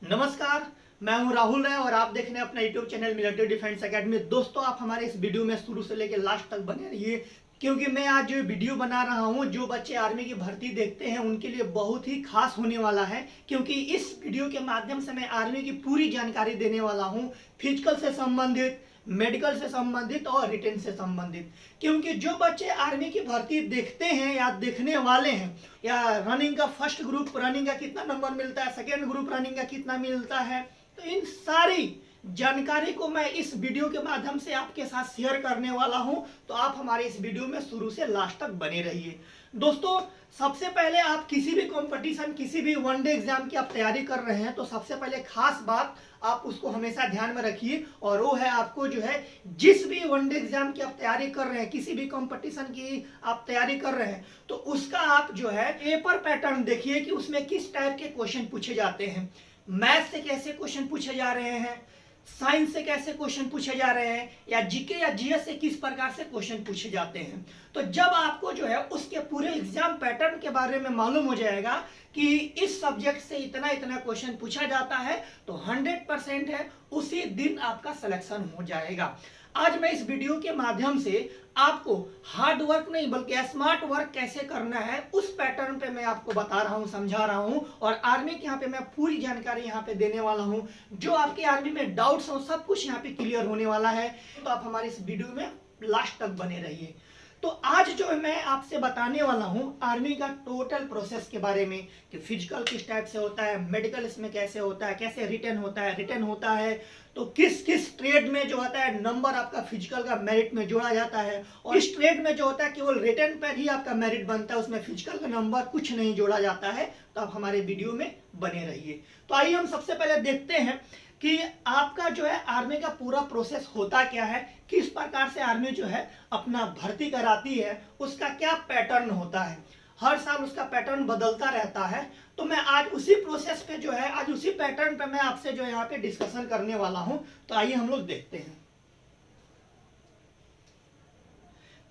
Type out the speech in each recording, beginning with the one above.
नमस्कार। मैं हूं राहुल राय और आप देख रहे हैं अपना YouTube channel military defence academy. दोस्तों, आप हमारे इस वीडियो में शुरू से लेकर लास्ट तक बने रहिए, क्योंकि मैं आज जो वीडियो बना रहा हूं, जो बच्चे आर्मी की भर्ती देखते हैं उनके लिए बहुत ही खास होने वाला है। क्योंकि इस वीडियो के माध्यम से मैं आर्मी की पूरी जानकारी देने वाला हूं, फिजिकल से संबंधित, मेडिकल से संबंधित और रिटेन से संबंधित। क्योंकि जो बच्चे आर्मी की भर्ती देखते हैं या देखने वाले हैं, या रनिंग का फर्स्ट ग्रुप रनिंग का कितना नंबर मिलता है, सेकेंड ग्रुप रनिंग का कितना मिलता है, तो इन सारी जानकारी को मैं इस वीडियो के माध्यम से आपके साथ शेयर करने वाला हूं। तो आप हमारे इस वीडियो में शुरू से लास्ट तक बने रहिए। दोस्तों, सबसे पहले आप किसी भी कंपटीशन, किसी भी वनडे एग्जाम की आप तैयारी कर रहे हैं तो सबसे पहले खास बात आप उसको हमेशा ध्यान में रखिए, और वो है आपको जो है जिस भी वनडे एग्जाम की आप तैयारी कर रहे हैं, किसी भी कंपटीशन की आप तैयारी कर रहे हैं, तो उसका आप जो है पेपर पैटर्न देखिए कि उसमें किस टाइप के क्वेश्चन पूछे जाते हैं। मैथ से कैसे क्वेश्चन पूछे जा रहे हैं, साइंस से कैसे क्वेश्चन पूछे जा रहे हैं, या जीके या जीएस से किस प्रकार से क्वेश्चन पूछे जाते हैं। तो जब आपको जो है उसके पूरे एग्जाम पैटर्न के बारे में मालूम हो जाएगा कि इस सब्जेक्ट से इतना इतना क्वेश्चन पूछा जाता है, तो 100% है उसी दिन आपका सिलेक्शन हो जाएगा। आज मैं इस वीडियो के माध्यम से आपको हार्ड वर्क नहीं बल्कि स्मार्ट वर्क कैसे करना है उस पैटर्न पे मैं आपको बता रहा हूं, समझा रहा हूं, और आर्मी के यहाँ पे मैं पूरी जानकारी यहाँ पे देने वाला हूं। जो आपके आर्मी में डाउट्स हो सब कुछ यहाँ पे क्लियर होने वाला है। तो आप हमारे इस वीडियो में लास्ट तक बने रहिए। तो आज जो मैं आपसे बताने वाला हूं आर्मी का टोटल प्रोसेस के बारे में, कि फिजिकल किस टाइप से होता है, मेडिकल इसमें कैसे होता है, कैसे रिटर्न होता है, रिटर्न होता है तो किस किस ट्रेड में जो होता है नंबर आपका फिजिकल का मेरिट में जोड़ा जाता है, और इस ट्रेड में जो होता है केवल रिटर्न पर ही आपका मेरिट बनता है, उसमें फिजिकल का नंबर कुछ नहीं जोड़ा जाता है। तो आप हमारे वीडियो में बने रहिए। तो आइए हम सबसे पहले देखते हैं कि आपका जो है आर्मी का पूरा प्रोसेस होता क्या है, किस प्रकार से आर्मी जो है अपना भर्ती कराती है, उसका क्या पैटर्न होता है। हर साल उसका पैटर्न बदलता रहता है। तो मैं आज उसी प्रोसेस पे जो है, आज उसी पैटर्न पे मैं आपसे जो है यहाँ पे डिस्कशन करने वाला हूं। तो आइए हम लोग देखते हैं।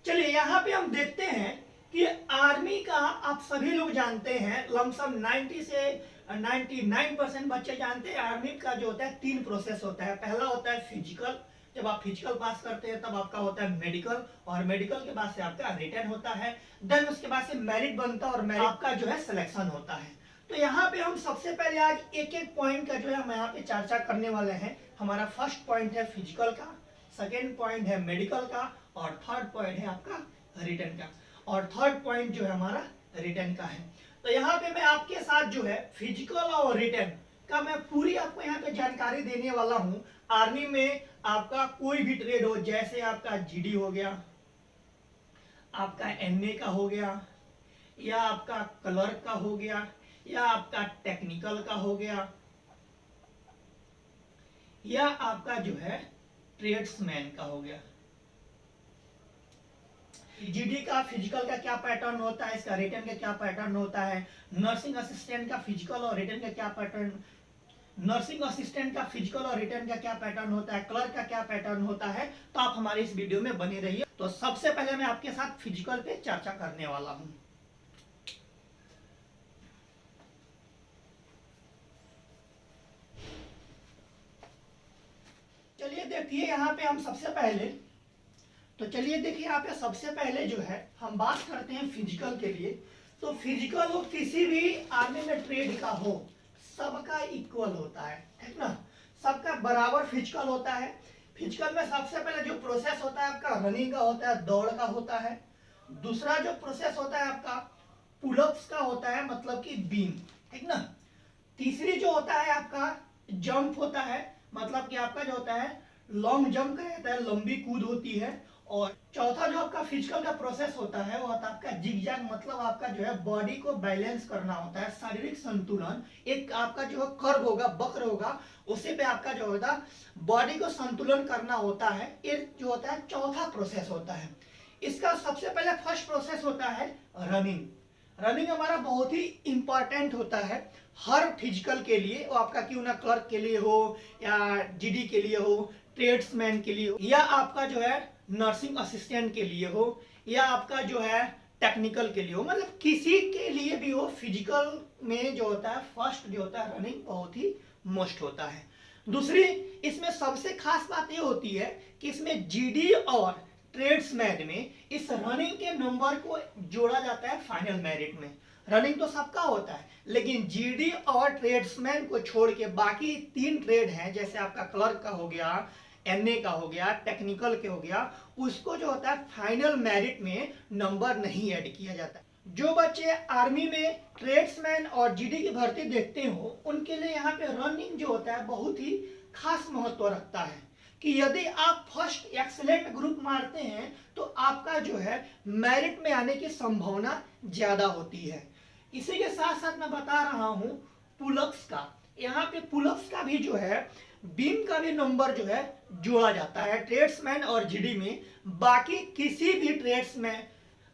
चलिए यहाँ पे हम देखते हैं कि आर्मी का आप सभी लोग जानते हैं, लमसम 90 से 99% बच्चे जानते हैं आर्मी का जो होता है 3 प्रोसेस होता है। पहला होता है फिजिकल, जब आप फिजिकल पास करते हैं तब आपका होता है मेडिकल, और मेडिकल के बाद से आपका रिटर्न होता है। देन उसके बाद से मेरिट बनता है और मेरिट आपका जो है सिलेक्शन होता है। तो यहाँ पे हम सबसे पहले आज एक एक पॉइंट का जो है हम यहाँ पे चर्चा करने वाले हैं। हमारा फर्स्ट पॉइंट है फिजिकल का, सेकेंड पॉइंट है मेडिकल का, और थर्ड पॉइंट है आपका रिटर्न का, और थर्ड पॉइंट जो है हमारा रिटर्न का है। तो यहाँ पे मैं आपके साथ जो है फिजिकल और रिटर्न का मैं पूरी आपको यहाँ पे जानकारी देने वाला हूँ। आर्मी में आपका कोई भी ट्रेड हो, जैसे आपका जीडी हो गया, आपका एनए का हो गया, या आपका क्लर्क का हो गया, या आपका टेक्निकल का हो गया, या आपका जो है ट्रेड्समैन का हो गया। जीडी का फिजिकल का क्या पैटर्न होता है, इसका रिटर्न का क्या पैटर्न होता है, नर्सिंग असिस्टेंट का फिजिकल और रिटर्न का क्या पैटर्न, नर्सिंग असिस्टेंट का फिजिकल और रिटर्न का क्या पैटर्न होता है, क्लर्क का क्या पैटर्न होता है। तो आप हमारे इस वीडियो में बने रहिए। तो सबसे पहले मैं आपके साथ फिजिकल पे चर्चा करने वाला हूं। चलिए देखिए यहाँ पे हम सबसे पहले, तो चलिए देखिए यहाँ पे सबसे पहले जो है हम बात करते हैं फिजिकल के लिए। तो फिजिकल हो किसी भी आर्मी में ट्रेड का हो, सबका इक्वल होता है, ठीक ना, सबका बराबर फिजिकल होता है। फिजिकल में सबसे पहले जो प्रोसेस होता है आपका रनिंग का होता है, दौड़ का होता है। दूसरा जो प्रोसेस होता है आपका पुलअप्स का होता है, मतलब कि बीम, ठीक ना। तीसरी जो होता है आपका जंप होता है, मतलब कि आपका जो होता है लॉन्ग जंप का रहता है, लंबी कूद होती है। और चौथा जो आपका फिजिकल का प्रोसेस होता है वो होता है आपका जिगजैग, मतलब आपका जो है बॉडी को बैलेंस करना होता है, शारीरिक संतुलन। एक आपका जो कर्व होगा, वक्र होगा, उसी पे आपका जो होगा बॉडी को संतुलन करना होता है। ये जो होता है चौथा प्रोसेस होता है। इसका सबसे पहले फर्स्ट प्रोसेस होता है रनिंग। रनिंग हमारा बहुत ही इंपॉर्टेंट होता है हर फिजिकल के लिए, वो आपका क्यों ना क्लर्क के लिए हो, या जीडी के लिए हो, ट्रेड्समैन के लिए हो, या आपका जो है नर्सिंग असिस्टेंट के लिए हो, या आपका जो है टेक्निकल के लिए हो, मतलब किसी के लिए भी हो, फिजिकल में जो होता है फर्स्ट जो होता है रनिंग बहुत ही मस्ट होता है। दूसरी इसमें सबसे खास बात ये होती है कि इसमें जीडी और ट्रेड्समैन में इस रनिंग के नंबर को जोड़ा जाता है फाइनल मेरिट में। रनिंग तो सबका होता है, लेकिन जीडी और ट्रेड्समैन को छोड़ के बाकी 3 ट्रेड हैं, जैसे आपका क्लर्क का हो गया, एनए का हो गया, टेक्निकल के हो गया, उसको जो होता है फाइनल मेरिट में नंबर नहीं ऐड किया जाता। जो बच्चे आर्मी में ट्रेड्समैन और जीडी की भर्ती देखते हो, उनके लिए यहाँ पे रनिंग जो होता है बहुत ही खास महत्व रखता है कि यदि आप फर्स्ट एक्सीलेंट ग्रुप मारते हैं तो आपका जो है मेरिट में आने की संभावना ज्यादा होती है। इसी के साथ साथ मैं बता रहा हूं पुलअप्स का, यहाँ पे पुलअप्स का भी जो है बीम का भी नंबर जो है जोड़ा जाता है ट्रेड्समैन और जीडी में। बाकी किसी भी ट्रेड्स में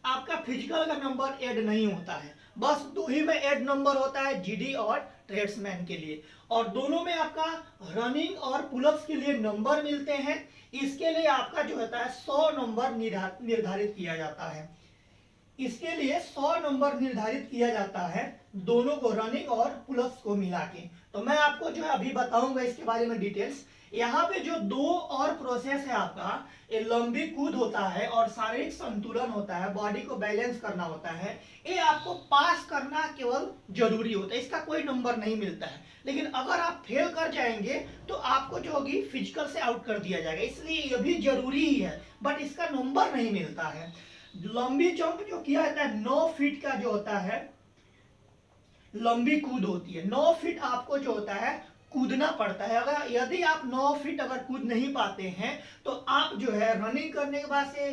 आपका फिजिकल का नंबर ऐड नहीं होता है, बस 2 ही में ऐड नंबर होता है, जीडी और ट्रेड्समैन के लिए, और दोनों में आपका रनिंग और पुलअप्स के लिए नंबर मिलते हैं। इसके लिए आपका जो होता है 100 नंबर निर्धारित किया जाता है। इसके लिए 100 नंबर निर्धारित किया जाता है, दोनों को, रनिंग और पुलअप्स को मिला के। तो मैं आपको जो है अभी बताऊंगा इसके बारे में डिटेल्स। यहाँ पे जो 2 और प्रोसेस है आपका, ये लंबी कूद होता है और शारीरिक संतुलन होता है, बॉडी को बैलेंस करना होता है, ये आपको पास करना केवल जरूरी होता है, इसका कोई नंबर नहीं मिलता है। लेकिन अगर आप फेल कर जाएंगे तो आपको जो होगी फिजिकल से आउट कर दिया जाएगा, इसलिए ये भी जरूरी ही है, बट इसका नंबर नहीं मिलता है। लंबी जंप जो किया जाता है 9 फीट का जो होता है लंबी कूद होती है, 9 फीट आपको जो होता है कूदना पड़ता है। अगर यदि आप 9 फीट अगर कूद नहीं पाते हैं तो आप जो है रनिंग करने के बाद से,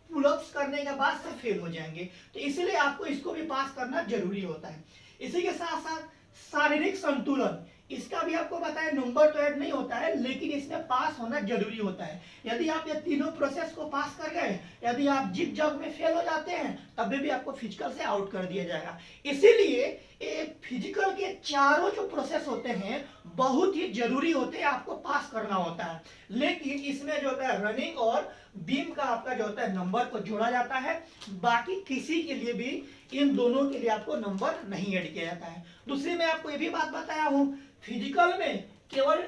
पुलअप्स करने के बाद से फेल हो जाएंगे, तो इसलिए आपको इसको भी पास करना जरूरी होता है। इसी के साथ साथ शारीरिक संतुलन, इसका भी आपको बताया नंबर तो ऐड नहीं होता है, लेकिन इसमें पास होना जरूरी होता है। यदि आप ये तीनों प्रोसेस को पास कर गए, यदि आप जिग जग में फेल हो जाते हैं, तब भी आपको फिजिकल से आउट कर दिया जाएगा। इसीलिए फिजिकल के चारों जो प्रोसेस होते हैं बहुत ही जरूरी होते हैं, आपको पास करना होता है। लेकिन इसमें जो होता है रनिंग और बीम का आपका जो होता है नंबर को जोड़ा जाता है, बाकी किसी के लिए भी इन दोनों के लिए आपको नंबर नहीं ऐड किया जाता है। दूसरी मैं आपको ये भी बात बताया हूं, फिजिकल में केवल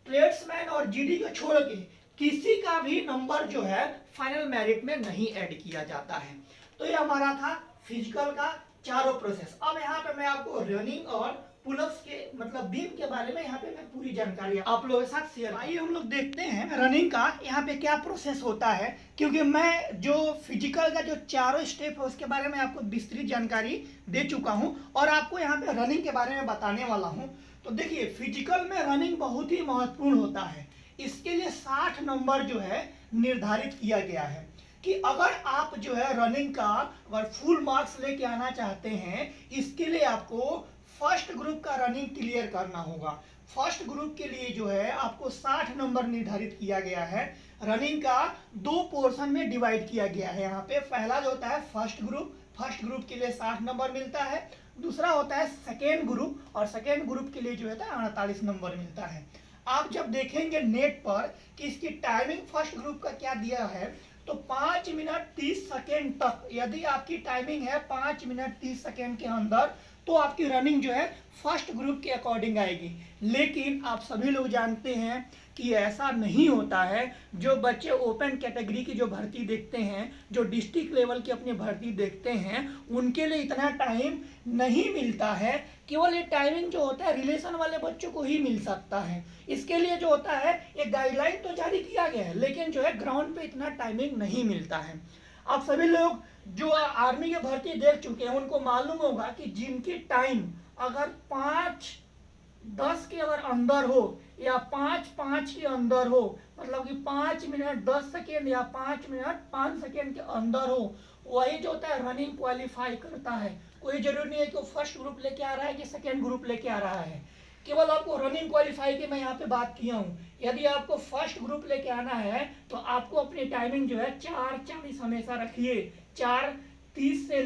ट्रेड्समैन और जीडी को छोड़ के किसी का भी नंबर जो है फाइनल मेरिट में नहीं ऐड किया जाता है। तो ये हमारा था फिजिकल का चारों प्रोसेस। अब यहाँ पे मैं आपको रनिंग और पुलअप्स के मतलब बीम के बारे में यहाँ पे मैं पूरी जानकारी आप लोगों के साथ शेयर। आइए हम लोग देखते हैं रनिंग का यहाँ पे क्या प्रोसेस होता है, क्योंकि मैं जो फिजिकल का जो चारों स्टेप है उसके बारे में आपको विस्तृत जानकारी दे चुका हूँ और आपको यहाँ पे रनिंग के बारे में बताने वाला हूँ। तो देखिए फिजिकल में रनिंग बहुत ही महत्वपूर्ण होता है। इसके लिए 60 नंबर जो है निर्धारित किया गया है कि अगर आप जो है रनिंग का अगर फुल मार्क्स लेके आना चाहते हैं, इसके लिए आपको फर्स्ट ग्रुप का रनिंग क्लियर करना होगा। फर्स्ट ग्रुप के लिए जो है आपको 60 नंबर निर्धारित किया गया है। रनिंग का 2 पोर्शन में डिवाइड किया गया है। यहाँ पे पहला जो होता है फर्स्ट ग्रुप के लिए 60 नंबर मिलता है। दूसरा होता है सेकेंड ग्रुप, और सेकेंड ग्रुप के लिए जो है 48 नंबर मिलता है। आप जब देखेंगे नेट पर कि इसकी टाइमिंग फर्स्ट ग्रुप का क्या दिया है, तो 5 मिनट 30 सेकेंड तक यदि आपकी टाइमिंग है 5 मिनट 30 सेकेंड के अंदर, तो आपकी रनिंग जो है फर्स्ट ग्रुप के अकॉर्डिंग आएगी। लेकिन आप सभी लोग जानते हैं कि ऐसा नहीं होता है। जो बच्चे ओपन कैटेगरी की जो भर्ती देखते हैं, जो डिस्ट्रिक्ट लेवल की अपनी भर्ती देखते हैं, उनके लिए इतना टाइम नहीं मिलता है। केवल ये टाइमिंग जो होता है रिलेशन वाले बच्चों को ही मिल सकता है। इसके लिए जो होता है एक गाइडलाइन तो जारी किया गया है, लेकिन जो है ग्राउंड पे इतना टाइमिंग नहीं मिलता है। आप सभी लोग जो आर्मी की भर्ती देख चुके हैं उनको मालूम होगा कि जिनकी टाइम अगर 5:10 के अगर अंदर हो या 5:05 के अंदर हो, मतलब कि 5 मिनट 10 सेकेंड या 5 मिनट 5 सेकेंड के अंदर हो, वही जो होता है रनिंग क्वालिफाई करता है। कोई जरूरी नहीं है कि वो फर्स्ट ग्रुप लेके आ रहा है कि सेकेंड ग्रुप लेके आ रहा है, केवल आपको रनिंग क्वालिफाई की मैं यहाँ पे बात किया हूँ। यदि आपको फर्स्ट ग्रुप लेके आना है तो आपको अपनी टाइमिंग जो है 4:40 हमेशा रखिए। 4:30 से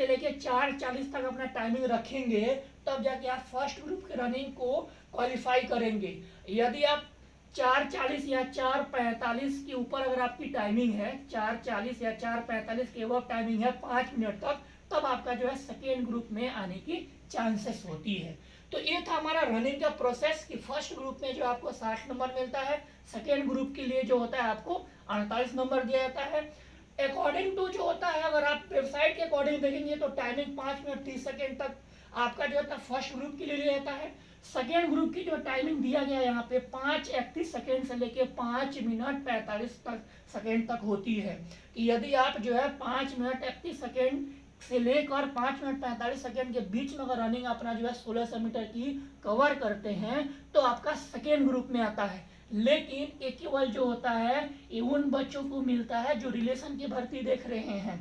लेके 4:40 तक अपना टाइमिंग रखेंगे, तब जाके आप फर्स्ट ग्रुप के रनिंग को क्वालिफाई करेंगे। यदि आप 4:40 या 4:45 के ऊपर अगर आपकी टाइमिंग है, 4:40 या 4:45 के वो टाइमिंग है 5 मिनट तक, तब आपका जो है सेकेंड ग्रुप में आने की चांसेस होती है। तो ये था हमारा रनिंग का प्रोसेस कि फर्स्ट ग्रुप में जो आपको 60 नंबर मिलता है, सेकेंड ग्रुप के लिए जो होता है आपको 48 नंबर दिया जाता है। अकॉर्डिंग टू जो होता है, अगर आप वेबसाइट के अकॉर्डिंग देखेंगे तो टाइमिंग 5 मिनट 30 सेकेंड तक आपका जो है फर्स्ट ग्रुप के लिए लिया जाता है। सेकेंड ग्रुप की जो टाइमिंग दिया गया है यहाँ पे 5:31 सेकेंड से लेके 5 मिनट 45 सेकेंड तक होती है। कि यदि आप जो है 5 मिनट 31 सेकेंड से लेकर 5 मिनट 45 सेकेंड के बीच में अगर रनिंग अपना जो है 1600 मीटर की कवर करते हैं तो आपका सेकेंड ग्रुप में आता है। लेकिन ये केवल जो होता है ये उन बच्चों को मिलता है जो रिलेशन की भर्ती देख रहे हैं।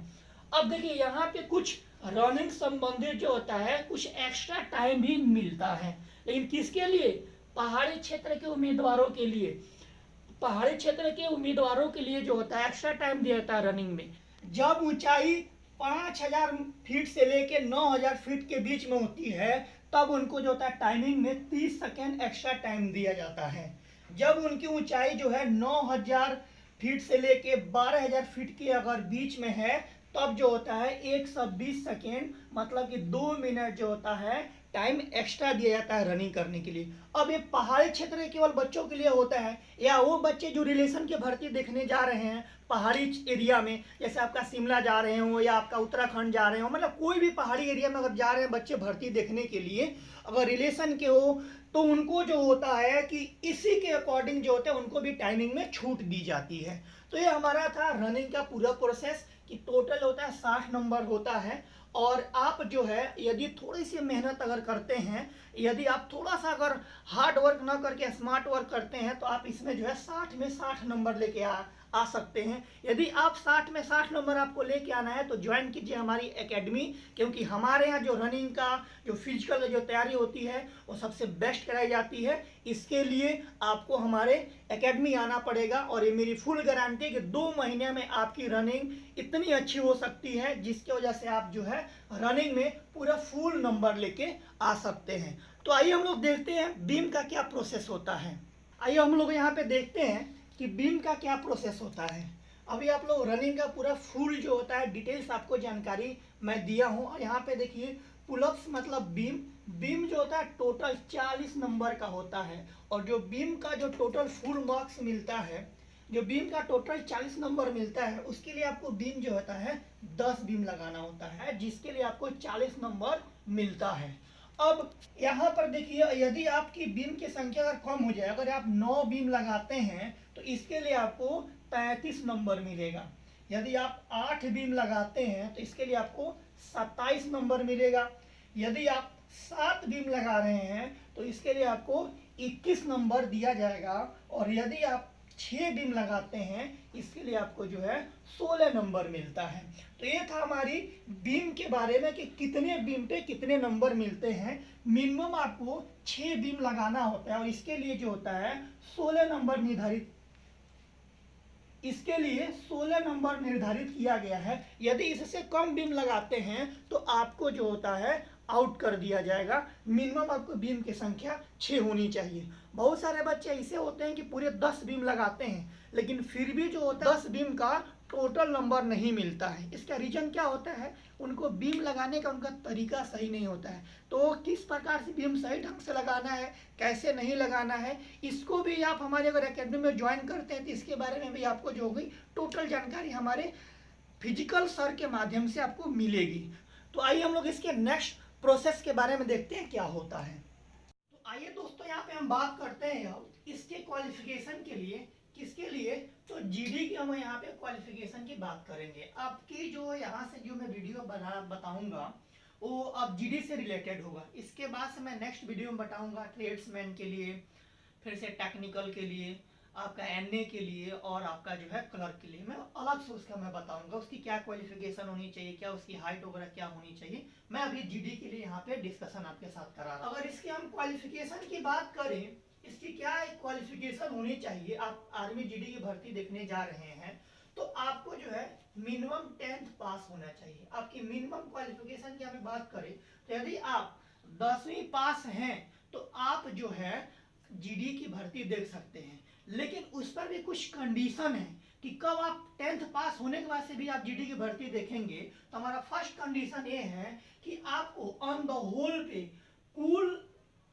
अब देखिए यहाँ पे कुछ रनिंग संबंधित जो होता है कुछ एक्स्ट्रा टाइम भी मिलता है, लेकिन किसके लिए? पहाड़ी क्षेत्र के उम्मीदवारों के लिए। पहाड़ी क्षेत्र के उम्मीदवारों के लिए जो होता है एक्स्ट्रा टाइम दिया जाता है रनिंग में। जब ऊंचाई 5000 फीट से लेके 9000 फीट के बीच में होती है तब उनको जो होता है टाइमिंग में 30 सेकेंड एक्स्ट्रा टाइम दिया जाता है। जब उनकी ऊंचाई जो है 9000 फीट से लेके 12000 फीट के अगर बीच में है तब जो होता है 120 सेकेंड मतलब कि 2 मिनट जो होता है टाइम एक्स्ट्रा दिया जाता है रनिंग करने के लिए। अब ये पहाड़ी क्षेत्र के केवल बच्चों के लिए होता है या वो बच्चे जो रिलेशन की भर्ती देखने जा रहे हैं पहाड़ी एरिया में, जैसे आपका शिमला जा रहे हो या आपका उत्तराखंड जा रहे हो, मतलब कोई भी पहाड़ी एरिया में अगर जा रहे हैं बच्चे भर्ती देखने के लिए, अगर रिलेशन के हो तो उनको जो होता है कि इसी के अकॉर्डिंग जो होता है उनको भी टाइमिंग में छूट दी जाती है। तो ये हमारा था रनिंग का पूरा प्रोसेस कि टोटल होता है 60 नंबर होता है। और आप जो है यदि थोड़ी सी मेहनत अगर करते हैं, यदि आप थोड़ा सा अगर हार्ड वर्क ना करके स्मार्ट वर्क करते हैं तो आप इसमें जो है 60 में 60 नंबर लेके आ सकते हैं। यदि आप 60 में 60 नंबर आपको लेके आना है तो ज्वाइन कीजिए हमारी एकेडमी, क्योंकि हमारे यहाँ जो रनिंग का जो फिजिकल जो तैयारी होती है वो सबसे बेस्ट कराई जाती है। इसके लिए आपको हमारे एकेडमी आना पड़ेगा और ये मेरी फुल गारंटी है कि 2 महीने में आपकी रनिंग इतनी अच्छी हो सकती है जिसकी वजह से आप जो है रनिंग में पूरा फुल नंबर लेके आ सकते हैं। तो आइए हम लोग देखते हैं बीम का क्या प्रोसेस होता है। आइए हम लोग यहाँ पे देखते हैं कि बीम का क्या प्रोसेस होता है। अभी आप लोग रनिंग का पूरा फुल जो होता है डिटेल्स आपको जानकारी मैं दिया हूँ। और यहाँ पे देखिए पुलअप्स मतलब बीम, बीम जो होता है टोटल 40 नंबर का होता है। और जो बीम का जो टोटल फुल मार्क्स मिलता है, जो बीम का टोटल 40 नंबर मिलता है उसके लिए आपको बीम जो होता है 10 बीम लगाना होता है, जिसके लिए आपको 40 नंबर मिलता है। अब यहाँ पर देखिए यदि आपकी बीम की संख्या अगर कम हो जाए, अगर आप 9 बीम लगाते हैं तो इसके लिए आपको 35 नंबर मिलेगा। यदि आप 8 बीम लगाते हैं तो इसके लिए आपको 27 नंबर मिलेगा। यदि आप 7 बीम लगा रहे हैं तो इसके लिए आपको 21 नंबर दिया जाएगा। और यदि आप 6 बीम लगाते हैं इसके लिए आपको जो है 16 नंबर मिलता है। तो ये था हमारी बीम के बारे में कि कितने बीम पे कितने नंबर मिलते हैं। मिनिमम आपको 6 बीम लगाना होता है और इसके लिए जो होता है 16 नंबर निर्धारित, इसके लिए 16 नंबर निर्धारित किया गया है। यदि इससे कम बीम लगाते हैं तो आपको जो होता है आउट कर दिया जाएगा। मिनिमम आपको बीम की संख्या 6 होनी चाहिए। बहुत सारे बच्चे ऐसे होते हैं कि पूरे 10 बीम लगाते हैं लेकिन फिर भी जो होता है 10 बीम का टोटल नंबर नहीं मिलता है। इसका रीजन क्या होता है? उनको बीम लगाने का उनका तरीका सही नहीं होता है। तो किस प्रकार से बीम सही ढंग से लगाना है, कैसे नहीं लगाना है, इसको भी आप हमारे अगर एकेडमी में ज्वाइन करते हैं तो इसके बारे में भी आपको जो होगी टोटल जानकारी हमारे फिजिकल सर के माध्यम से आपको मिलेगी। तो आइए हम लोग इसके नेक्स्ट प्रोसेस के बारे में देखते हैं क्या होता है। तो आइए दोस्तों यहाँ पे हम बात करते हैं इसके क्वालिफिकेशन के लिए। किसके लिए? तो जीडी की हम यहाँ पे क्वालिफिकेशन की बात करेंगे। आपकी जो यहाँ से जो मैं वीडियो बताऊंगा वो अब जीडी से रिलेटेड होगा। इसके बाद से मैं नेक्स्ट वीडियो में बताऊंगा ट्रेड्समैन के लिए, फिर से टेक्निकल के लिए, आपका एनए के लिए और आपका जो है क्लर्क के लिए मैं अलग से उसका मैं बताऊंगा उसकी क्या क्वालिफिकेशन होनी चाहिए, क्या उसकी हाइट वगैरह क्या होनी चाहिए। मैं अभी जीडी के लिए यहाँ पे डिस्कशन आपके साथ करा रहा हूँ। अगर इसकी हम क्वालिफिकेशन की बात करें, इसकी क्या क्वालिफिकेशन होनी चाहिए, आप आर्मी जीडी की भर्ती देखने जा रहे हैं तो आपको जो है मिनिमम 10th पास होना चाहिए। आपकी मिनिमम क्वालिफिकेशन की हमें बात करें तो यदि आप 10वीं पास हैं तो आप जो है जीडी की भर्ती देख सकते हैं। लेकिन उस पर भी कुछ कंडीशन है कि कब आप 10th पास होने के बाद से भी आप जीडी की भर्ती देखेंगे तो हमारा फर्स्ट कंडीशन ये है कि आपको ऑन द होल पे कुल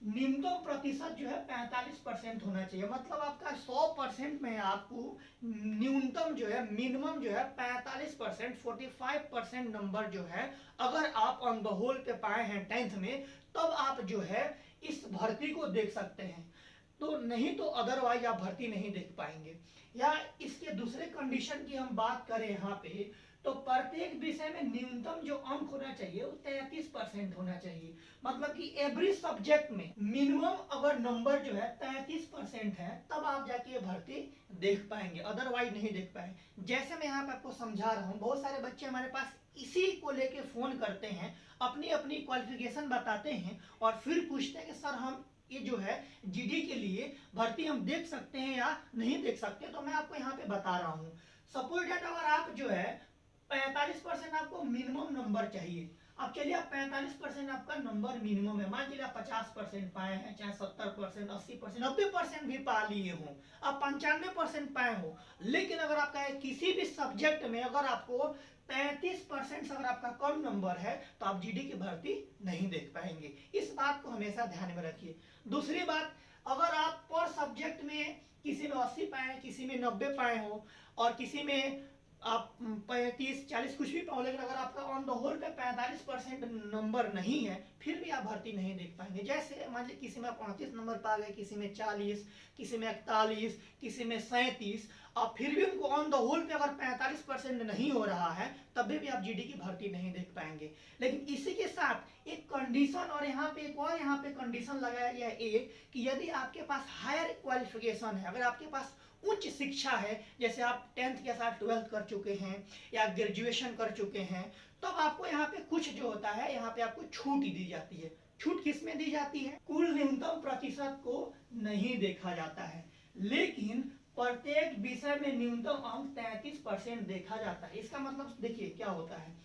न्यूनतम प्रतिशत जो है 45% होना चाहिए। मतलब आपका 100% में आपको न्यूनतम जो है मिनिमम जो है 45%, 45% नंबर जो है अगर आप ऑन द होल पे पाए हैं 10th में, तब आप जो है इस भर्ती को देख सकते हैं। तो नहीं तो अदरवाइज आप भर्ती नहीं देख पाएंगे। या इसके दूसरे कंडीशन की हम बात करें यहाँ पे, तो प्रत्येक विषय में न्यूनतम जो अंक होना चाहिए वो 33% होना चाहिए। मतलब कि एवरी सब्जेक्ट में मिनिमम अगर नंबर जो है 33% है, तब आप जाके ये भर्ती देख पाएंगे, अदरवाइज नहीं देख पाएंगे। जैसे मैं यहाँ पे आपको समझा रहा हूँ, बहुत सारे बच्चे हमारे पास इसी को लेके फोन करते हैं, अपनी अपनी क्वालिफिकेशन बताते हैं और फिर पूछते हैं कि सर हम ये जो है जीडी के लिए भर्ती हम देख सकते हैं या नहीं देख सकते। तो मैं आपको यहाँ पे बता रहा हूँ, सपोज दैट अगर आप जो है 45% आपको मिनिमम नंबर चाहिए। अब चलिए आप 45% आपका नंबर मिनिमम है, मान लीजिए आप 50% पाए हैं, चाहे 70%, 80%, 90% भी पा लिए हो, आप 95% पाए हो, लेकिन अगर आपका किसी भी सब्जेक्ट में अगर आपको 33% अगर आपका कम नंबर है तो आप जीडी की भर्ती नहीं देख पाएंगे। इस बात को हमेशा ध्यान में रखिए। दूसरी बात, अगर आप पर सब्जेक्ट में किसी में 80 पाए, किसी में 90 पाए हो और किसी में आप 35-40 कुछ भी पाओ, लेकिन अगर आपका ऑन द होल पे 45% नंबर नहीं है, फिर भी आप भर्ती नहीं देख पाएंगे। जैसे मान लीजिए किसी में 35 नंबर पा गए, किसी में 40, किसी में 41, किसी में 37, और फिर भी उनको ऑन द होल पे अगर 45% नहीं हो रहा है, तभी भी आप जीडी की भर्ती नहीं देख पाएंगे। लेकिन इसी के साथ एक कंडीशन, और यहाँ पे एक और यहाँ पे कंडीशन लगाया गया है कि यदि आपके पास हायर क्वालिफिकेशन है, अगर आपके पास उच्च शिक्षा है, जैसे आप 10th के साथ 12th कर चुके हैं या ग्रेजुएशन कर चुके हैं, तब आपको यहाँ पे कुछ जो होता है, यहाँ पे आपको छूट दी जाती है। छूट किस में दी जाती है? कुल न्यूनतम प्रतिशत को नहीं देखा जाता है, लेकिन प्रत्येक विषय में न्यूनतम अंक 33% देखा जाता है। इसका मतलब देखिए क्या होता है,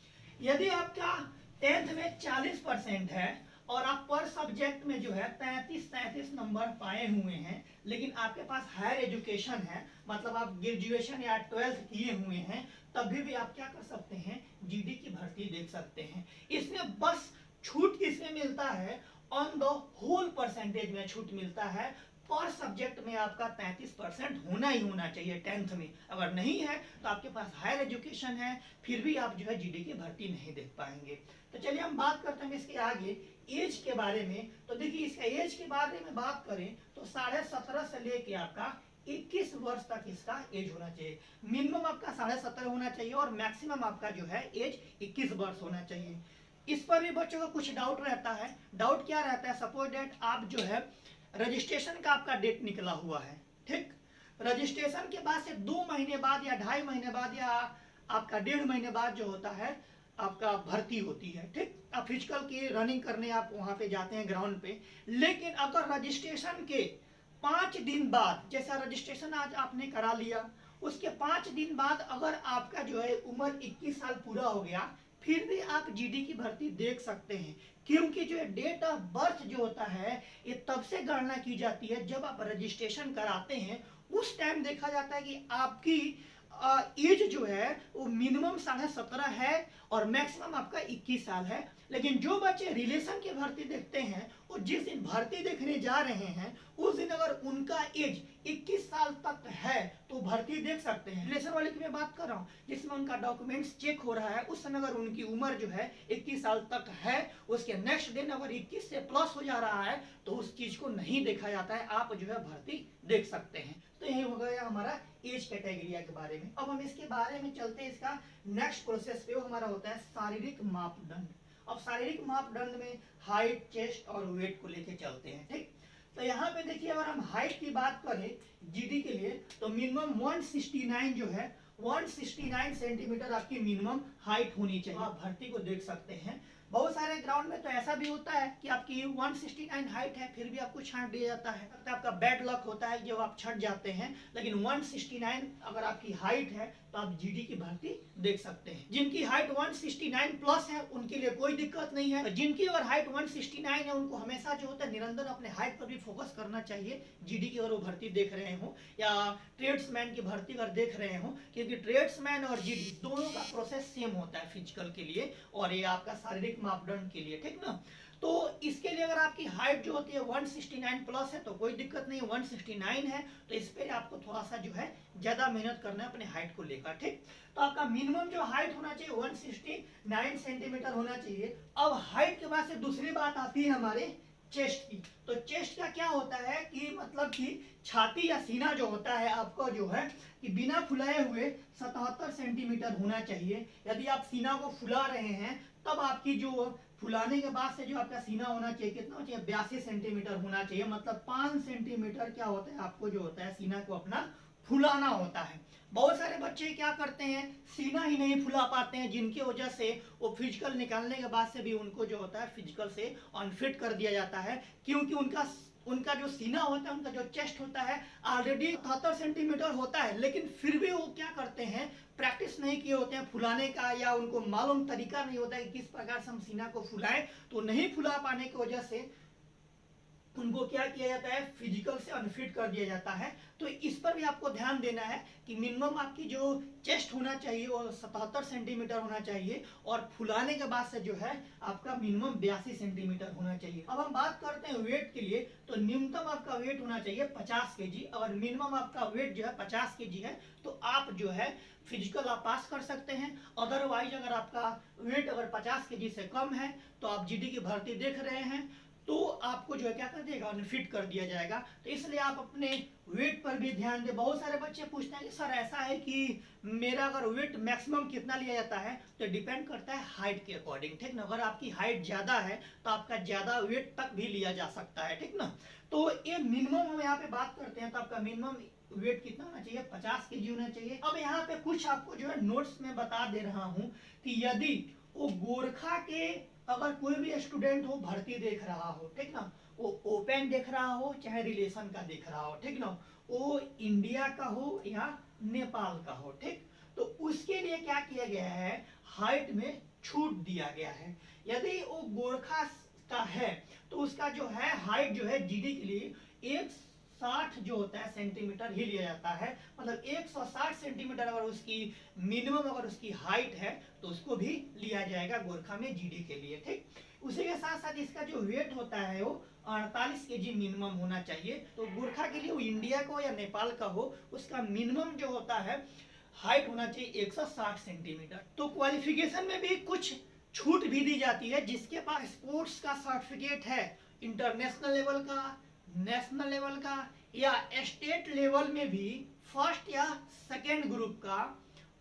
यदि आपका 10th में 40% है और आप पर सब्जेक्ट में जो है 33 नंबर पाए हुए हैं, लेकिन आपके पास हायर एजुकेशन है, मतलब आप ग्रेजुएशन या 12th किए हुए हैं, तभी भी आप क्या कर सकते हैं, जीडी की भर्ती देख सकते हैं। इसमें बस छूट किसमें मिलता है? ऑन द होल परसेंटेज में छूट मिलता है। पर सब्जेक्ट में आपका 33% होना ही होना चाहिए 10th में। अगर नहीं है तो आपके पास हायर एजुकेशन है, फिर भी आप जो है जीडी की भर्ती नहीं देख पाएंगे। तो चलिए हम बात करते हैं इसके आगे एज के बारे में। तो देखिए इसका एज के बारे में बात करें तो 17.5 से लेके आपका 21 वर्ष तक इसका एज होना चाहिए। मिनिमम आपका 17.5 होना चाहिए और मैक्सिमम आपका जो है एज 21 वर्ष होना चाहिए। इस पर भी बच्चों का कुछ डाउट रहता है। डाउट क्या रहता है? सपोज डेट आप जो है रजिस्ट्रेशन का आपका डेट निकला हुआ है, ठीक, रजिस्ट्रेशन के बाद से 2 महीने बाद या 2.5 महीने बाद या आपका 1.5 महीने बाद जो होता है आपका भर्ती होती है, ठीक। आप फिजिकल की रनिंग करने आप वहां पे जाते हैं ग्राउंड पे, लेकिन अगर रजिस्ट्रेशन के 5 दिन बाद, जैसा रजिस्ट्रेशन आज आपने करा लिया, उसके 5 दिन बाद अगर आपका जो है उम्र 21 साल पूरा हो गया, फिर भी आप जीडी की भर्ती देख सकते हैं। क्योंकि जो डेट ऑफ बर्थ जो होता है ये तब से गणना की जाती है जब आप रजिस्ट्रेशन कराते हैं। उस टाइम देखा जाता है कि आपकी एज जो है वो मिनिमम 17.5 है और मैक्सिमम आपका 21 साल है। लेकिन जो बच्चे रिलेशन की भर्ती देखते हैं वो जिस दिन भर्ती देखने जा रहे हैं उस दिन अगर उनका एज 21 साल तक है तो भर्ती देख सकते हैं। रिलेशन वाले की मैं बात कर रहा हूँ जिसमें उनका डॉक्यूमेंट्स चेक हो रहा है, उस समय अगर उनकी उम्र जो है 21 साल तक है, उसके नेक्स्ट दिन अगर 21 से प्लस हो जा रहा है तो उस चीज को नहीं देखा जाता है, आप जो है भर्ती देख सकते हैं। तो यही हो गया हमारा एज कैटेगरिया के बारे में। अब हम इसके बारे में चलते हैं, इसका नेक्स्ट प्रोसेस पे हमारा होता है शारीरिक मापदंड। अब शारीरिक मापदंड में हाइट, चेस्ट और वेट को लेके चलते हैं, ठीक। तो यहाँ पे देखिए अगर हम हाइट की बात करें जीडी के लिए तो मिनिमम 169 जो है 169 सेंटीमीटर आपकी मिनिमम हाइट होनी चाहिए, आप भर्ती को देख सकते हैं। बहुत सारे ग्राउंड में तो ऐसा भी होता है कि आपकी 169 हाइट है फिर भी आपको छांट दिया जाता है। आपका बैड लक होता है जब आप छट जाते हैं, लेकिन 169 अगर आपकी हाइट है तो आप जीडी की भर्ती देख सकते हैं। जिनकी हाइट 169 प्लस है उनके लिए कोई दिक्कत नहीं है। जिनकी अगर हाइट 169 है उनको हमेशा जो होता है निरंतर अपने हाइट पर भी फोकस करना चाहिए। जीडी की अगर वो भर्ती देख रहे हो या ट्रेड्समैन की भर्ती अगर देख रहे हो, क्योंकि ट्रेड्समैन और जीडी दोनों का प्रोसेस सेम होता है फिजिकल के लिए और ये आपका शारीरिक मापदंड के लिए, ठीक ना। तो इसके लिए अगर आपकी हाइट जो होती है 169 प्लस है तो कोई दिक्कत नहीं, 169 है तो इस पे आपको थोड़ा सा जो है ज्यादा मेहनत करना है अपने हाइट को लेकर, ठीक। तो आपका मिनिमम जो हाइट होना चाहिए 169 सेंटीमीटर होना चाहिए। अब हाइट के बाद से दूसरी बात आती है हमारे चेस्ट की। तो चेस्ट का क्या होता है कि मतलब कि छाती या सीना जो होता है आपका जो है कि बिना फुलाए हुए 77 सेंटीमीटर होना चाहिए। यदि आप सीना को फुला रहे हैं तब आपकी जो फुलाने के बाद से जो आपका सीना होना चाहिए कितना होना चाहिए 82 सेंटीमीटर होना चाहिए। मतलब 5 सेंटीमीटर क्या होता है आपको जो होता है सीना को अपना फुलाना होता है। बहुत सारे बच्चे क्या करते हैं सीना ही नहीं फुला पाते हैं, जिनकी वजह से वो फिजिकल निकालने के बाद से भी उनको जो होता है फिजिकल से अनफिट कर दिया जाता है, क्योंकि उनका जो सीना होता है, उनका जो चेस्ट होता है ऑलरेडी 77 सेंटीमीटर होता है, लेकिन फिर भी वो क्या करते हैं प्रैक्टिस नहीं किए होते हैं फुलाने का, या उनको मालूम तरीका नहीं होता है कि किस प्रकार से हम सीना को फुलाएं। तो नहीं फुला पाने की वजह से उनको क्या किया जाता है फिजिकल से अनफिट कर दिया जाता है। तो इस पर भी आपको ध्यान देना है कि मिनिमम आपकी जो चेस्ट होना चाहिए वो 77 सेंटीमीटर होना चाहिए और फुलाने के बाद से जो है आपका मिनिमम 82 सेंटीमीटर होना चाहिए। अब हम बात करते हैं वेट के लिए, तो न्यूनतम आपका वेट होना चाहिए 50 केजी। अगर मिनिमम आपका वेट जो है 50 केजी है तो आप जो है फिजिकल आप पास कर सकते हैं। अदरवाइज अगर आपका वेट अगर 50 केजी से कम है तो आप जीडी की भर्ती देख रहे हैं तो आपको जो है क्या कर देगा अनफिट कर दिया जाएगा। तो इसलिए आप अपने वेट पर भी ध्यान दें। बहुत सारे बच्चे पूछते हैं कि सर ऐसा है कि मेरा अगर वेट मैक्सिमम कितना लिया जाता है, तो डिपेंड करता है हाइट के अकॉर्डिंग, ठीक ना। अगर आपकी हाइट ज्यादा है तो आपका ज्यादा वेट तक भी लिया जा सकता है, ठीक ना। तो ये मिनिमम हम यहाँ पे बात करते हैं तो आपका मिनिमम वेट कितना होना चाहिए 50 केजी होना चाहिए। अब यहाँ पे कुछ आपको जो है नोट्स में बता दे रहा हूँ कि यदि वो गोरखा के अगर कोई भी स्टूडेंट हो भर्ती देख रहा हो, ठीक ना, वो ओपन देख रहा हो चाहे रिलेशन का देख रहा हो, ठीक ना, वो इंडिया का हो या नेपाल का हो, ठीक, तो उसके लिए क्या किया गया है हाइट में छूट दिया गया है। यदि वो गोरखा का है तो उसका जो है हाइट जो है जीडी के लिए 160 जो होता है सेंटीमीटर ही लिया जाता है। मतलब 160 सेंटीमीटर अगर उसकी मिनिमम अगर उसकी हाइट है तो उसको भी लिया जाएगा गोरखा में जीडी के लिए, ठीक। उसी के साथ साथ इसका जो वेट होता है वो 48 केजी मिनिमम होना चाहिए। तो गोरखा के लिए वो इंडिया का हो या नेपाल का हो उसका मिनिमम जो होता है हाइट होना चाहिए 160 सेंटीमीटर। तो क्वालिफिकेशन में भी कुछ छूट भी दी जाती है। जिसके पास स्पोर्ट्स का सर्टिफिकेट है इंटरनेशनल लेवल का, नेशनल लेवल का या स्टेट लेवल में भी फर्स्ट या सेकेंड ग्रुप का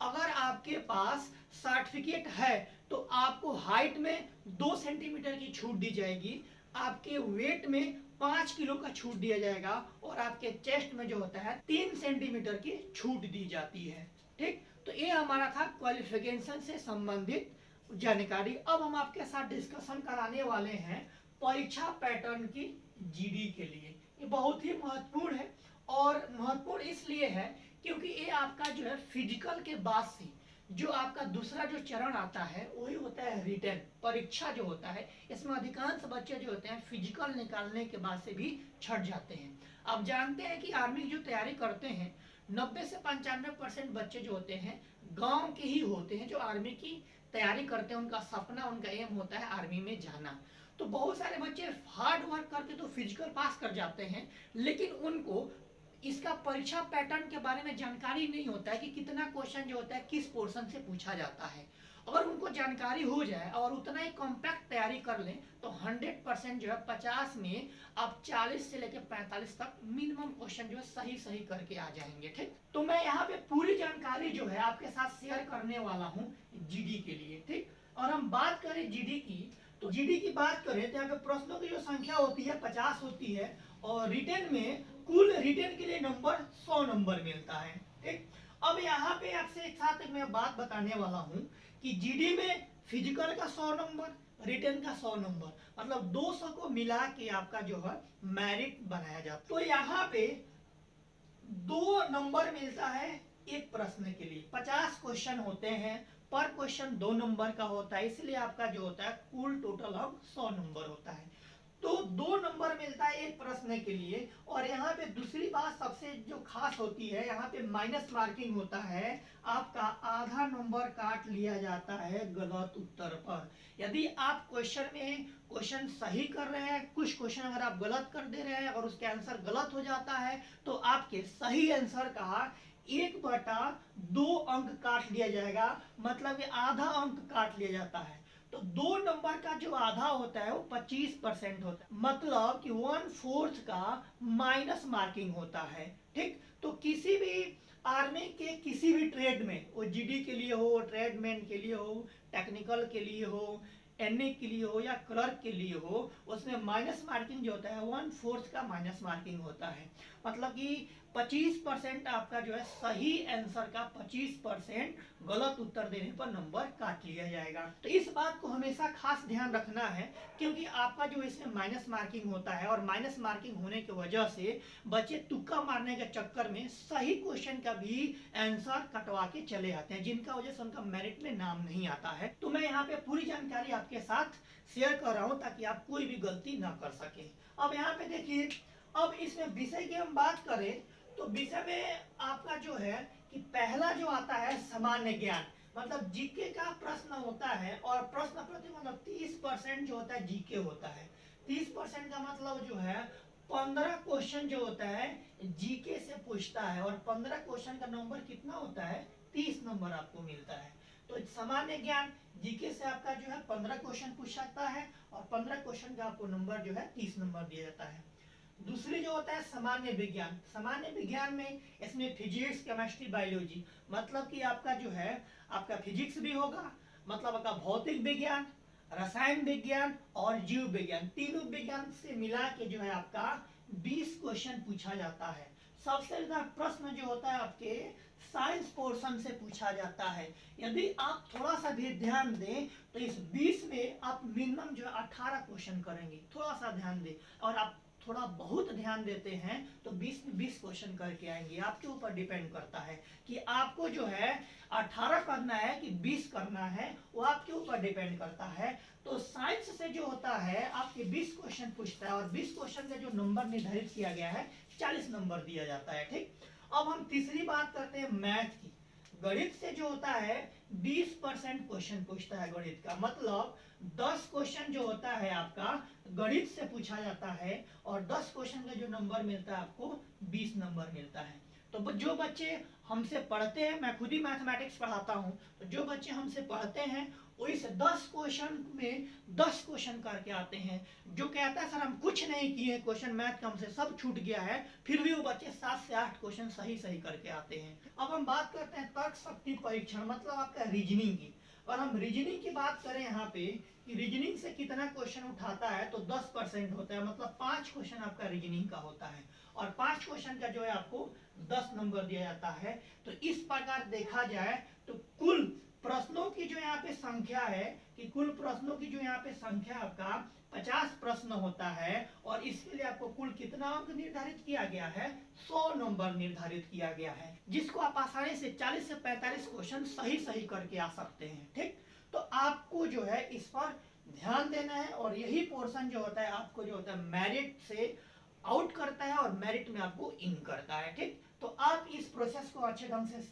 अगर आपके पास सर्टिफिकेट है तो आपको हाइट में 2 सेंटीमीटर की छूट दी जाएगी, आपके वेट में 5 किलो का छूट दिया जाएगा और आपके चेस्ट में जो होता है 3 सेंटीमीटर की छूट दी जाती है, ठीक। तो ये हमारा था क्वालिफिकेशन से संबंधित जानकारी। अब हम आपके साथ डिस्कशन कराने वाले हैं परीक्षा पैटर्न की जीडी के लिए। ये बहुत ही महत्वपूर्ण है और महत्वपूर्ण इसलिए है क्योंकि ये आपका जो है फिजिकल के बाद से जो आपका दूसरा जो चरण आता है वही होता है रिटन परीक्षा जो होता है। इसमें अधिकांश बच्चे जो होते हैं फिजिकल निकालने के बाद से भी छट जाते हैं। आप जानते हैं कि आर्मी की जो तैयारी करते हैं 90 से 95% बच्चे जो होते हैं गांव के ही होते हैं जो आर्मी की तैयारी करते हैं। उनका सपना उनका एम होता है आर्मी में जाना। तो बहुत सारे बच्चे हार्ड वर्क करके तो फिजिकल पास कर जाते हैं, लेकिन उनको इसका परीक्षा पैटर्न के बारे में जानकारी नहीं होता है कि कितना क्वेश्चन जो होता है किस पोर्शन से पूछा जाता है। अगर उनको जानकारी हो जाए और उतना ही कॉम्पैक्ट तैयारी कर लें तो 100% जो है 50 में आप 40 से लेकर 45 तक मिनिमम क्वेश्चन जो है सही सही करके आ जाएंगे, ठीक। तो मैं यहाँ पे पूरी जानकारी जो है आपके साथ शेयर करने वाला हूँ जीडी के लिए, ठीक। और हम बात करें जीडी की, तो जीडी की बात करें तो यहाँ पे प्रश्नों की जो संख्या होती है 50 होती है और रिटन में कुल रिटन के लिए नंबर 100 नंबर मिलता है, ठीक। अब यहाँ पे आपसे एक साथ मैं बात बताने वाला हूँ कि जीडी में फिजिकल का 100 नंबर, रिटन का 100 नंबर, मतलब 200 को मिला के आपका जो है मेरिट बनाया जाता है। तो यहाँ पे 2 नंबर मिलता है एक प्रश्न के लिए 50 क्वेश्चन होते हैं, पर क्वेश्चन 2 नंबर का होता है, इसलिए आपका जो होता है कुल टोटल अब 100 नंबर होता है। तो 2 नंबर मिलता है एक प्रश्न के लिए। और यहाँ पे दूसरी बात सबसे जो खास होती है, यहाँ पे माइनस मार्किंग होता है, आपका आधा नंबर काट लिया जाता है गलत उत्तर पर। यदि आप क्वेश्चन सही कर रहे हैं, कुछ क्वेश्चन अगर आप गलत कर दे रहे हैं और उसके आंसर गलत हो जाता है, तो आपके सही आंसर का 1/2 अंक काट लिया जाएगा, मतलब ये आधा अंक काट लिया जाता है। तो 2 नंबर का जो आधा होता है वो 25% होता है, मतलब कि 1/4 का माइनस मार्किंग होता है। ठीक, तो किसी भी आर्मी के किसी भी ट्रेड में, वो जीडी के लिए हो, ट्रेडमैन के लिए हो, टेक्निकल के लिए हो, एनए के लिए हो या क्लर्क के लिए हो, उसमें माइनस मार्किंग जो होता है 1/4 का माइनस मार्किंग होता है। मतलब कि 25% आपका जो है सही आंसर का 25% गलत उत्तर देने पर नंबर काट लिया जाएगा। तो इस बात को हमेशा खास ध्यान रखना है, क्योंकि आपका जो इसमें माइनस मार्किंग होता है और माइनस मार्किंग होने की वजह से बच्चे तुक्का मारने के चक्कर में सही क्वेश्चन का भी आंसर कटवा के चले आते हैं, जिनका वजह से उनका मेरिट में नाम नहीं आता है। तो मैं यहाँ पे पूरी जानकारी आपके साथ शेयर कर रहा हूँ ताकि आप कोई भी गलती ना कर सके। अब यहाँ पे देखिए, अब इसमें विषय की हम बात करें तो विषय में आपका जो है कि पहला जो आता है सामान्य ज्ञान, मतलब जीके का प्रश्न होता है। और प्रश्न प्रति मतलब 30% जो होता है जीके होता है। 30% का मतलब जो है 15 क्वेश्चन जो होता है जीके से पूछता है, और 15 क्वेश्चन का नंबर कितना होता है, 30 नंबर आपको मिलता है। तो सामान्य ज्ञान जीके से आपका जो है 15 क्वेश्चन पूछ सकता है, और 15 क्वेश्चन का आपको नंबर जो है 30 नंबर दिया जाता है। दूसरी जो होता है सामान्य विज्ञान। सामान्य विज्ञान में इसमें फिजिक्स, केमिस्ट्री, बायोलॉजी, मतलब कि आपका जो है आपका फिजिक्स भी होगा, मतलब आपका भौतिक विज्ञान, रसायन विज्ञान और जीव विज्ञान, तीनों विज्ञान से मिला के जो है आपका 20 क्वेश्चन पूछा जाता है। सबसे ज्यादा प्रश्न जो होता है आपके साइंस पोर्शन से पूछा जाता है। यदि आप थोड़ा सा भी ध्यान दें तो इस 20 में आप मिनिमम जो है 18 क्वेश्चन करेंगे। थोड़ा सा ध्यान दें, और आप थोड़ा बहुत ध्यान देते हैं तो 20 में 20 क्वेश्चन करके आएंगे। आपके ऊपर डिपेंड करता है कि आपको जो है 18 करना है कि 20 करना है, वो आपके ऊपर डिपेंड करता है। तो साइंस से जो होता है आपके 20 क्वेश्चन पूछता है, और 20 क्वेश्चन का जो नंबर निर्धारित किया गया है 40 नंबर दिया जाता है। ठीक, अब हम तीसरी बात करते हैं मैथ की। गणित से जो होता है 20% क्वेश्चन पूछता है गणित का, मतलब 10 क्वेश्चन जो होता है आपका गणित से पूछा जाता है, और 10 क्वेश्चन का जो नंबर मिलता है आपको 20 नंबर मिलता है। तो जो बच्चे हमसे पढ़ते हैं, मैं खुद ही मैथमेटिक्स पढ़ाता हूं, तो जो बच्चे हमसे पढ़ते हैं वो इस 10 क्वेश्चन में 10 क्वेश्चन करके आते हैं। जो कहता है सर हम कुछ नहीं किए, क्वेश्चन मैथ का हमसे सब छूट गया है, फिर भी वो बच्चे 7 से 8 क्वेश्चन सही सही करके आते हैं। अब हम बात करते हैं तर्क शक्ति परीक्षण, मतलब आपका रीजनिंग की। और हम रीजनिंग की बात करें यहाँ पे कि रीजनिंग से कितना क्वेश्चन उठाता है, तो 10% होता है, मतलब 5 क्वेश्चन आपका रीजनिंग का होता है, और 5 क्वेश्चन का जो है आपको 10 नंबर दिया जाता है। तो इस प्रकार देखा जाए तो कुल प्रश्नों की जो यहाँ पे संख्या है, कि कुल प्रश्नों की जो यहाँ पे संख्या आपका 50 प्रश्न होता है, और इसके लिए आपको कुल कितना अंक निर्धारित किया गया है, 100 नंबर निर्धारित किया गया है, जिसको आप आसानी से 40 से 45 क्वेश्चन सही सही करके आ सकते हैं। ठीक, तो आपको जो है इस पर ध्यान देना है, और यही पोर्शन जो होता है आपको जो होता है मेरिट से आउट करता है और मेरिट में आपको इन करता है। ठीक, तो आप इस प्रोसेस को अच्छे ढंग से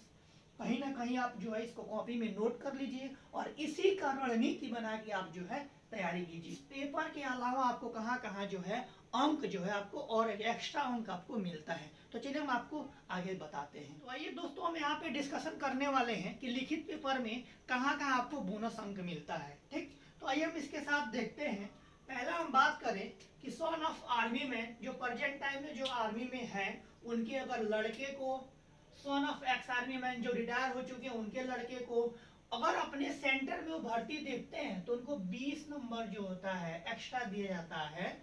कहीं ना कहीं आप जो है इसको कॉपी में नोट कर लीजिए, और इसी का रणनीति बना के आप जो है तैयारी कीजिए। पेपर के अलावा आपको कहाँ कहाँ जो है अंक जो है आपको और एक्स्ट्रा अंक आपको मिलता है, तो चलिए हम आपको आगे बताते हैं। तो आइए दोस्तों, हम यहाँ पे डिस्कशन करने वाले हैं कि लिखित पेपर में कहाँ कहाँ आपको बोनस अंक मिलता है। ठीक, तो आइए हम इसके साथ देखते हैं। पहला हम बात करें कि सन ऑफ आर्मी मैन, जो प्रेजेंट टाइम में जो आर्मी में है, उनके अगर लड़के को, son of ex army man जो रिटायर हो चुके हैं उनके लड़के को अगर अपने सेंटर में वो भर्ती देखते हैं तो उनको 20 नंबर जो होता है एक्स्ट्रा दिया जाता है,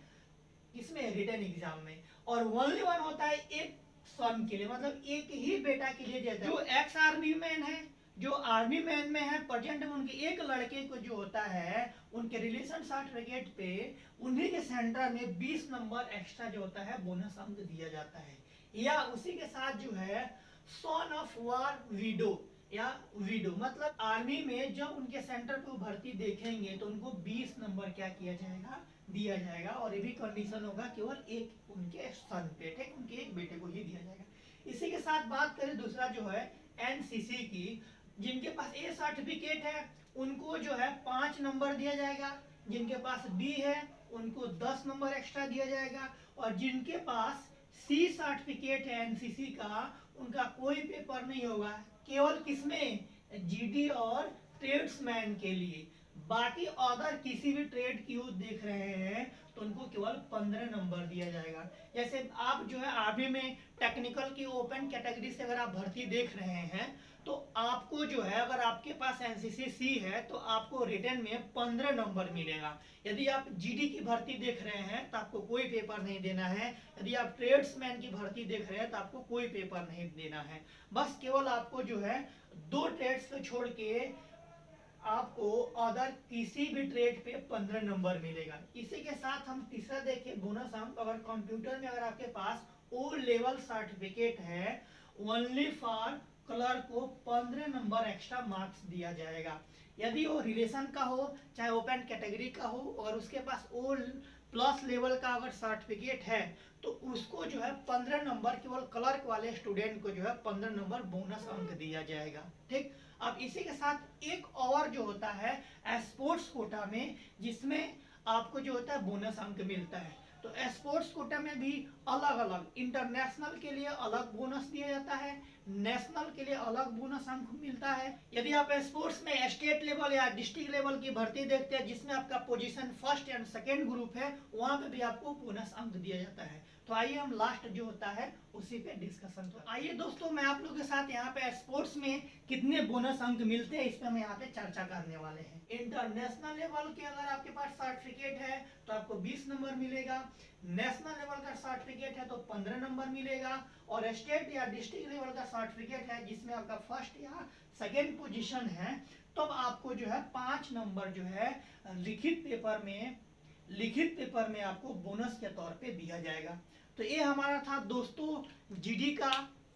इसमें रिटन एग्जाम में। और ओनली वन होता है एक सन के लिए, मतलब एक ही बेटा के लिए देता है। जो एक्स आर्मी मैन है, जो आर्मी मैन में है प्रेजेंट में, उनके एक लड़के को जो होता है उनके रिलेशन सर्टिफिकेट पे उन्हीं के सेंटर में 20 नंबर एक्स्ट्रा जो होता है बोनस अंक दिया जाता है। या उसी के साथ जो है सन ऑफ वार विडो या विडो, मतलब आर्मी में जब उनके सेंटर पे भर्ती देखेंगे तो उनको 20 नंबर क्या किया जाएगा, दिया जाएगा। और ये भी कंडीशन होगा केवल एक उनके सन पे, ठीक, उनके एक बेटे को ही दिया जाएगा। इसी के साथ बात करें दूसरा जो है एनसीसी की, जिनके पास ए सर्टिफिकेट है उनको जो है 5 नंबर दिया जाएगा, जिनके पास बी है उनको 10 नंबर एक्स्ट्रा दिया जाएगा, और जिनके पास सी सर्टिफिकेट है एनसीसी का उनका कोई पेपर नहीं होगा, केवल किसमें, जीडी और ट्रेड्समैन के लिए। बाकी अदर किसी भी ट्रेड की देख रहे हैं तो उनको केवल 15 नंबर दिया जाएगा। जैसे आप जो है आर्मी में टेक्निकल की ओपन कैटेगरी से अगर आप भर्ती देख रहे हैं तो आपको जो है, अगर आपके पास एनसीसी सी है तो आपको रिटर्न में 15 नंबर मिलेगा। यदि आप जीडी की भर्ती देख रहे हैं तो आपको कोई पेपर नहीं देना है। यदि आप ट्रेड्समैन की भर्ती देख रहे हैं तो आपको कोई पेपर नहीं देना है। बस केवल आपको जो है 2 ट्रेड्स को छोड़ के आपको अदर किसी भी ट्रेड पे 15 नंबर मिलेगा। इसी के साथ हम तीसरा देखिए बोनस अंक। अगर कंप्यूटर में अगर आपके पास ओ लेवल सर्टिफिकेट है ओनली फॉर क्लर्क को 15 नंबर एक्स्ट्रा मार्क्स दिया जाएगा। यदि वो रिलेशन का हो चाहे ओपन कैटेगरी का हो और उसके पास ओ प्लस लेवल का अगर सर्टिफिकेट है तो उसको जो है 15 नंबर, केवल क्लर्क वाले स्टूडेंट को जो है 15 नंबर बोनस अंक दिया जाएगा। ठीक, अब इसी के साथ एक और जो होता है स्पोर्ट्स कोटा में, जिसमें आपको जो होता है बोनस अंक मिलता है। तो स्पोर्ट्स कोटा में भी अलग अलग, इंटरनेशनल के लिए अलग बोनस दिया जाता है, नेशनल के लिए अलग बोनस अंक मिलता है। यदि आप स्पोर्ट्स में स्टेट लेवल या डिस्ट्रिक्ट लेवल की भर्ती देखते हैं जिसमें आपका position first and second group है, वहां पे भी आपको बोनस अंक दिया जाता है। तो आइए हम लास्ट जो होता है उसी पे डिस्कशन। तो आइए दोस्तों, मैं आप लोगों के साथ यहाँ पे स्पोर्ट्स में कितने बोनस अंक मिलते हैं इस पे हम यहाँ पे चर्चा करने वाले हैं। इंटरनेशनल लेवल के अगर आपके पास सर्टिफिकेट है तो आपको 20 नंबर मिलेगा, नेशनल लेवल का सर्टिफिकेट है तो 15 नंबर मिलेगा, और स्टेट या डिस्ट्रिक्ट लेवल का सर्टिफिकेट है जिसमें आपका फर्स्ट या सेकेंड पोजीशन है तब आपको जो है 5 नंबर जो है लिखित पेपर में आपको बोनस के तौर पे दिया जाएगा। तो ये हमारा था दोस्तों जीडी का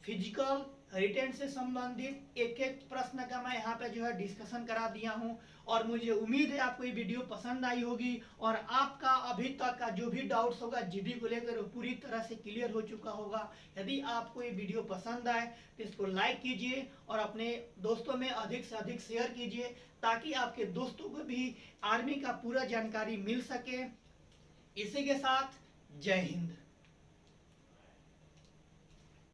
फिजिकल रिटेन से संबंधित एक एक प्रश्न का मैं यहाँ पे जो है डिस्कशन करा दिया हूँ, और मुझे उम्मीद है आपको ये वीडियो पसंद आई होगी और आपका अभी तक का जो भी डाउट्स होगा जीडी को लेकर पूरी तरह से क्लियर हो चुका होगा। यदि आपको ये वीडियो पसंद आए तो इसको लाइक कीजिए और अपने दोस्तों में अधिक से अधिक शेयर कीजिए ताकि आपके दोस्तों को भी आर्मी का पूरा जानकारी मिल सके। इसी के साथ जय हिंद।